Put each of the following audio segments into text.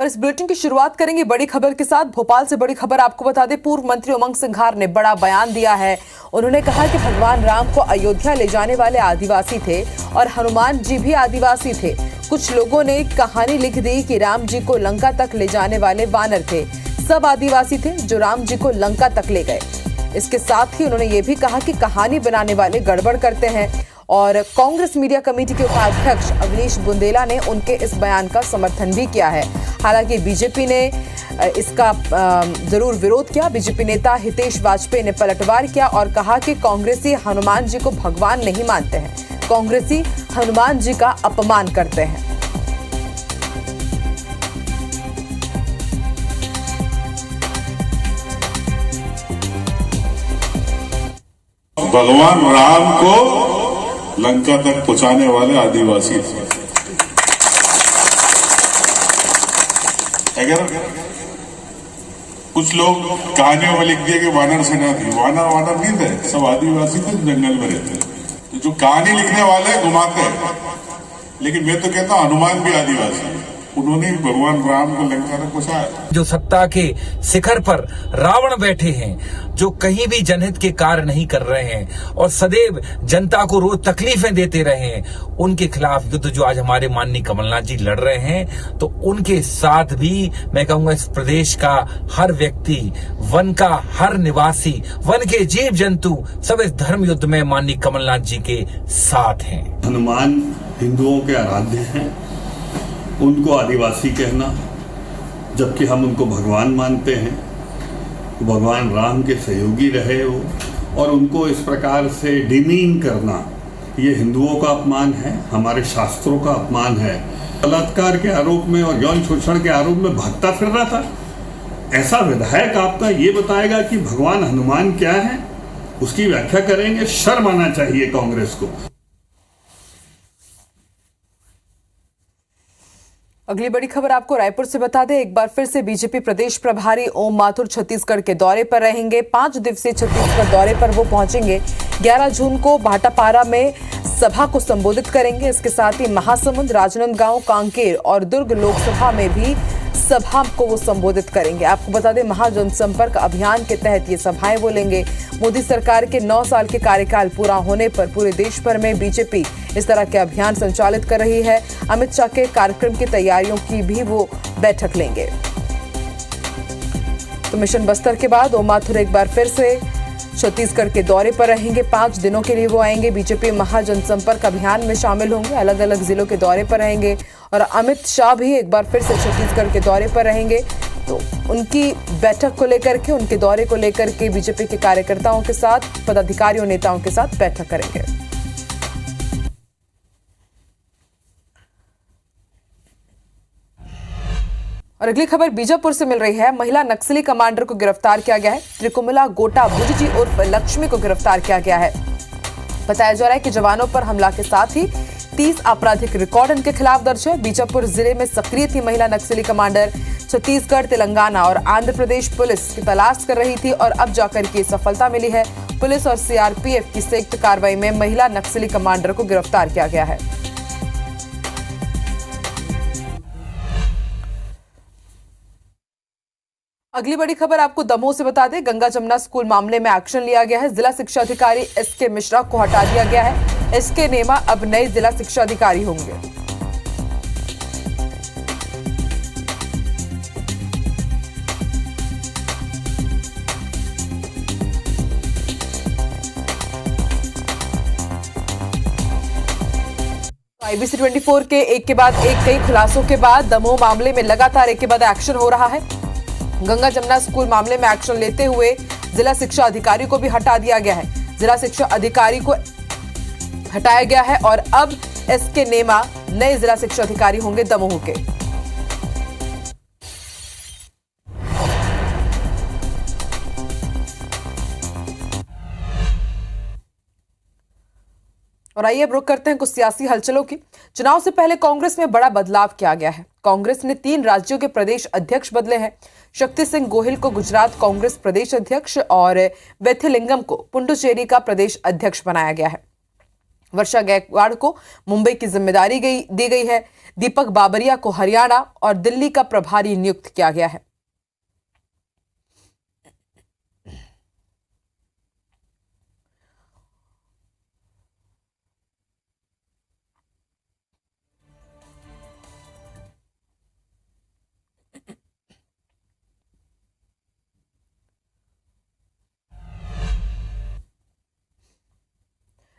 और इस बुलेटिन की शुरुआत करेंगे बड़ी खबर के साथ। भोपाल से बड़ी खबर आपको बता दें, पूर्व मंत्री उमंग सिंघार ने बड़ा बयान दिया है। उन्होंने कहा कि भगवान राम को अयोध्या ले जाने वाले आदिवासी थे और हनुमान जी भी आदिवासी थे। कुछ लोगों ने कहानी लिख दी कि राम जी को लंका तक ले जाने वाले वानर थे। सब आदिवासी थे जो राम जी को लंका तक ले गए। इसके साथ ही उन्होंने ये भी कहा कि कहानी बनाने वाले गड़बड़ करते हैं। और कांग्रेस मीडिया कमेटी के उपाध्यक्ष अवनीश बुंदेला ने उनके इस बयान का समर्थन भी किया है। हालांकि बीजेपी ने इसका जरूर विरोध किया। बीजेपी नेता हितेश वाजपेयी ने पलटवार किया और कहा कि कांग्रेसी हनुमान जी को भगवान नहीं मानते हैं, कांग्रेसी हनुमान जी का अपमान करते हैं। भगवान राम को लंका तक पहुंचाने वाले आदिवासी थे। अगर कुछ लोग कहानियों में लिख दिए कि वानर सेना थी, वानर नहीं थे, सब आदिवासी थे, जंगल में रहते। तो जो कहानी लिखने वाले घुमाते हैं, लेकिन मैं तो कहता हूं हनुमान भी आदिवासी है। उन्होंने भगवान राम को लंका तक पहुंचाया। जो सत्ता के शिखर पर रावण बैठे हैं, जो कहीं भी जनहित के कार्य नहीं कर रहे हैं और सदैव जनता को रोज तकलीफें देते रहे हैं, उनके खिलाफ युद्ध जो आज हमारे माननीय कमलनाथ जी लड़ रहे हैं, तो उनके साथ भी मैं कहूंगा इस प्रदेश का हर व्यक्ति, वन का हर निवासी, वन के जीव जंतु सब इस धर्म युद्ध में माननीय कमलनाथ जी के साथ हैं। हनुमान हिंदुओं के आराध्य हैं, उनको आदिवासी कहना, जबकि हम उनको भगवान मानते हैं, भगवान राम के सहयोगी रहे वो, और उनको इस प्रकार से डिमीन करना, ये हिंदुओं का अपमान है, हमारे शास्त्रों का अपमान है। बलात्कार के आरोप में और यौन शोषण के आरोप में भागता फिर रहा था। ऐसा विधायक आपका ये बताएगा कि भगवान हनुमान क्या है, उसकी व्याख्या करेंगे? शर्म आना चाहिए कांग्रेस को। अगली बड़ी खबर आपको रायपुर से बता दें। एक बार फिर से बीजेपी प्रदेश प्रभारी ओम माथुर छत्तीसगढ़ के दौरे पर रहेंगे। 5 दिवसीय छत्तीसगढ़ दौरे पर वो पहुंचेंगे। 11 जून को भाटापारा में सभा को संबोधित करेंगे। इसके साथ ही महासमुंद, राजनांदगांव, कांकेर और दुर्ग लोकसभा में भी सभा को वो संबोधित करेंगे। आपको बता दें, महाजनसंपर्क अभियान के तहत ये सभाएं वो लेंगे। मोदी सरकार के 9 साल के कार्यकाल पूरा होने पर पूरे देश भर में बीजेपी इस तरह के अभियान संचालित कर रही है। अमित शाह के कार्यक्रम की तैयारियों की भी वो बैठक लेंगे। तो मिशन बस्तर के बाद ओम माथुर एक बार फिर से छत्तीसगढ़ के दौरे पर रहेंगे। 5 दिनों के लिए वो आएंगे। बीजेपी महाजनसंपर्क अभियान में शामिल होंगे, अलग अलग जिलों के दौरे पर रहेंगे। और अमित शाह भी एक बार फिर से छत्तीसगढ़ के दौरे पर रहेंगे। तो उनकी बैठक को लेकर के, उनके दौरे को लेकर के बीजेपी के कार्यकर्ताओं के साथ, पदाधिकारियों, नेताओं के साथ बैठक करेंगे। और अगली खबर बीजापुर से मिल रही है। महिला नक्सली कमांडर को गिरफ्तार किया गया है। त्रिकुमला गोटा बुजजी उर्फ लक्ष्मी को गिरफ्तार किया गया है। बताया जा रहा है कि जवानों पर हमला के साथ ही 30 आपराधिक रिकॉर्ड इनके खिलाफ दर्ज है। बीजापुर जिले में सक्रिय थी महिला नक्सली कमांडर। छत्तीसगढ़, तेलंगाना और आंध्र प्रदेश पुलिस की तलाश कर रही थी और अब जाकर के सफलता मिली है। पुलिस और सीआरपीएफ की संयुक्त कार्रवाई में महिला नक्सली कमांडर को गिरफ्तार किया गया है। अगली बड़ी खबर आपको दमोह से बता दें। गंगा जमुना स्कूल मामले में एक्शन लिया गया है। जिला शिक्षा अधिकारी एसके मिश्रा को हटा दिया गया है। एसके नेमा अब नए जिला शिक्षा अधिकारी होंगे। IBC 24 के एक के बाद एक कई खुलासों के बाद दमोह मामले में लगातार एक के बाद एक्शन हो रहा है। गंगा जमुना स्कूल मामले में एक्शन लेते हुए जिला शिक्षा अधिकारी को भी हटा दिया गया है। जिला शिक्षा अधिकारी को हटाया गया है और अब एसके नेमा नए जिला शिक्षा अधिकारी होंगे दमोह के। और आइए अब रुक करते हैं कुछ सियासी हलचलों की। चुनाव से पहले कांग्रेस में बड़ा बदलाव किया गया है। कांग्रेस ने 3 राज्यों के प्रदेश अध्यक्ष बदले हैं। शक्ति सिंह गोहिल को गुजरात कांग्रेस प्रदेश अध्यक्ष और वेथिलिंगम को पुडुचेरी का प्रदेश अध्यक्ष बनाया गया है। वर्षा गायकवाड़ को मुंबई की जिम्मेदारी दी गई है। दीपक बाबरिया को हरियाणा और दिल्ली का प्रभारी नियुक्त किया गया है।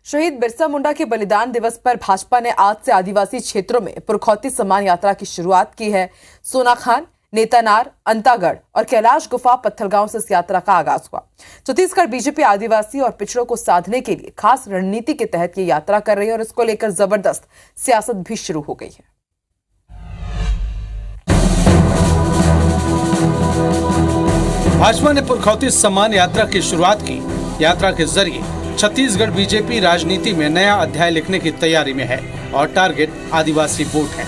शहीद बिरसा मुंडा के बलिदान दिवस पर भाजपा ने आज से आदिवासी क्षेत्रों में पुरखौती सम्मान यात्रा की शुरुआत की है। सोनाखान, नेतानार, अंतागढ़ और कैलाश गुफा पत्थलगांव से इस यात्रा का आगाज हुआ। छत्तीसगढ़ बीजेपी आदिवासी और पिछड़ों को साधने के लिए खास रणनीति के तहत ये यात्रा कर रही है और इसको लेकर जबरदस्त सियासत भी शुरू हो गई है। भाजपा ने पुरखौती सम्मान यात्रा की शुरुआत की। यात्रा के जरिए छत्तीसगढ़ बीजेपी राजनीति में नया अध्याय लिखने की तैयारी में है और टारगेट आदिवासी वोट है।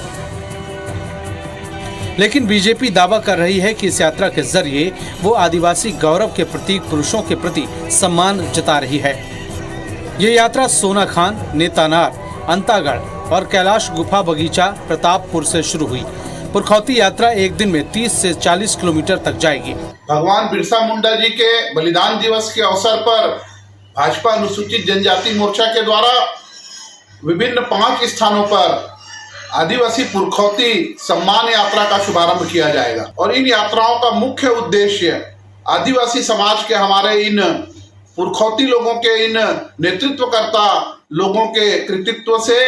लेकिन बीजेपी दावा कर रही है कि इस यात्रा के जरिए वो आदिवासी गौरव के प्रतीक पुरुषों के प्रति सम्मान जता रही है। ये यात्रा सोनाखान, नेतानार, अंतागढ़ और कैलाश गुफा बगीचा प्रतापपुर से शुरू हुई। पुरखौती यात्रा एक दिन में 30 से 40 किलोमीटर तक जाएगी। भगवान बिरसा मुंडा जी के बलिदान दिवस के अवसर पर भाजपा अनुसूचित जनजाति मोर्चा के द्वारा विभिन्न 5 स्थानों पर आदिवासी पुरखौती सम्मान यात्रा का शुभारंभ किया जाएगा और इन यात्राओं का मुख्य उद्देश्य आदिवासी समाज के हमारे इन पुरखौती लोगों के इन नेतृत्वकर्ता लोगों के कृतित्व से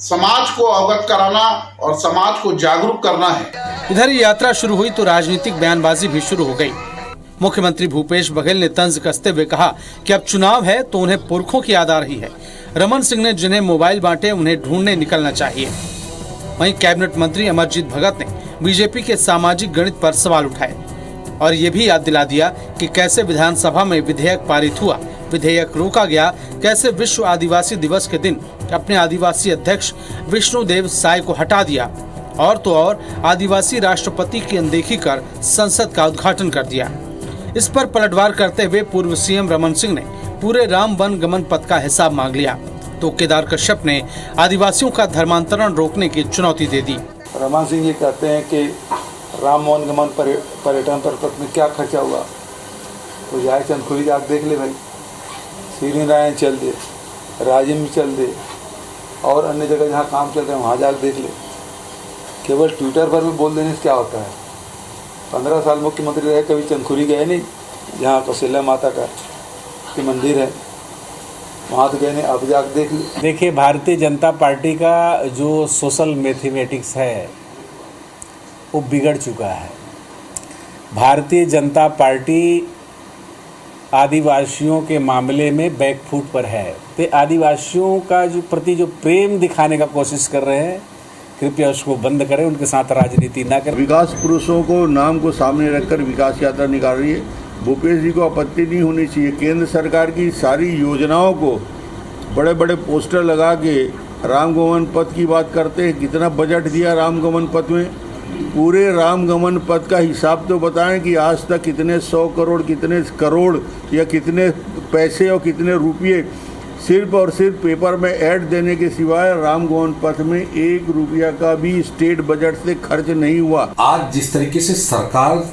समाज को अवगत कराना और समाज को जागरूक करना है। इधर ये यात्रा शुरू हुई तो राजनीतिक बयानबाजी भी शुरू हो गई। मुख्यमंत्री भूपेश बघेल ने तंज कसते हुए कहा कि अब चुनाव है तो उन्हें पुरखों की याद आ रही है। रमन सिंह ने जिन्हें मोबाइल बांटे उन्हें ढूंढने निकलना चाहिए। वहीं कैबिनेट मंत्री अमरजीत भगत ने बीजेपी के सामाजिक गणित पर सवाल उठाए और ये भी याद दिला दिया कि कैसे विधानसभा में विधेयक पारित हुआ, विधेयक रोका गया, कैसे विश्व आदिवासी दिवस के दिन अपने आदिवासी अध्यक्ष विष्णुदेव साय को हटा दिया और तो और आदिवासी राष्ट्रपति की अनदेखी कर संसद का उद्घाटन कर दिया। इस पर पलटवार करते हुए पूर्व सीएम रमन सिंह ने पूरे राम वन गमन पथ का हिसाब मांग लिया तो केदार कश्यप ने आदिवासियों का धर्मांतरण रोकने की चुनौती दे दी। रमन सिंह ये कहते हैं कि राम वन गमन पर्यटन पथ में क्या खर्चा हुआ, तो जाए चंदखुरी जाकर देख ले भाई, श्री नारायण चल दे, राजिम चल दे और अन्य जगह जहाँ काम चल रहे हैं वहाँ जाकर देख ले। केवल ट्विटर पर भी बोल देने से क्या होता है। 15 साल मुख्यमंत्री रहे, कभी चंदखुरी गए नहीं, जहाँ कौशल्या माता का के मंदिर है वहाँ तो गए नहीं, अब जाकर देख ली। देखिए, भारतीय जनता पार्टी का जो सोशल मैथमेटिक्स है वो बिगड़ चुका है। भारतीय जनता पार्टी आदिवासियों के मामले में बैकफुट पर है। तो आदिवासियों का जो प्रति जो प्रेम दिखाने का कोशिश कर रहे हैं, कृपया उसको बंद करें, उनके साथ राजनीति ना करें। विकास पुरुषों को नाम को सामने रखकर विकास यात्रा निकाल रही है। भूपेश जी को आपत्ति नहीं होनी चाहिए। केंद्र सरकार की सारी योजनाओं को बड़े बड़े पोस्टर लगा के रामगमन पथ की बात करते हैं। कितना बजट दिया रामगमन पथ में, पूरे रामगमन पथ का हिसाब तो बताएं कि आज तक कितने 100 करोड़, कितने करोड़ या कितने पैसे और कितने रुपये सिर्फ और सिर्फ पेपर में ऐड देने के सिवाय रामगमन पथ में 1 रुपया का भी स्टेट बजट से खर्च नहीं हुआ। आज जिस तरीके से सरकार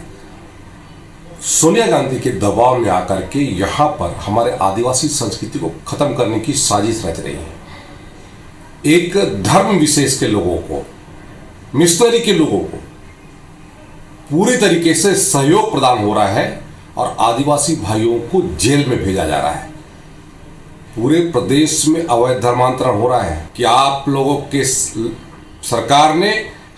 सोनिया गांधी के दबाव में आकर के यहाँ पर हमारे आदिवासी संस्कृति को खत्म करने की साजिश रच रही है, एक धर्म विशेष के लोगों को, मिशनरी के लोगों को पूरी तरीके से सहयोग प्रदान हो रहा है और आदिवासी भाइयों को जेल में भेजा जा रहा है। पूरे प्रदेश में अवैध धर्मांतरण हो रहा है कि आप लोगों के सरकार ने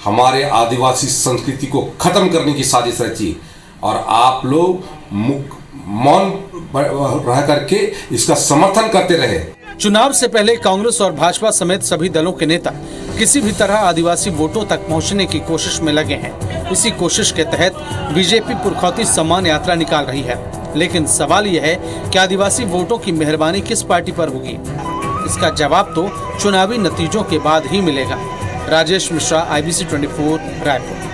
हमारे आदिवासी संस्कृति को खत्म करने की साजिश रची और आप लोग मौन रह करके इसका समर्थन करते रहे। चुनाव से पहले कांग्रेस और भाजपा समेत सभी दलों के नेता किसी भी तरह आदिवासी वोटों तक पहुंचने की कोशिश में लगे हैं। इसी कोशिश के तहत बीजेपी पुरखौती सम्मान यात्रा निकाल रही है। लेकिन सवाल यह है कि आदिवासी वोटों की मेहरबानी किस पार्टी पर होगी? इसका जवाब तो चुनावी नतीजों के बाद ही मिलेगा। राजेश मिश्रा, IBC 24, रायपुर।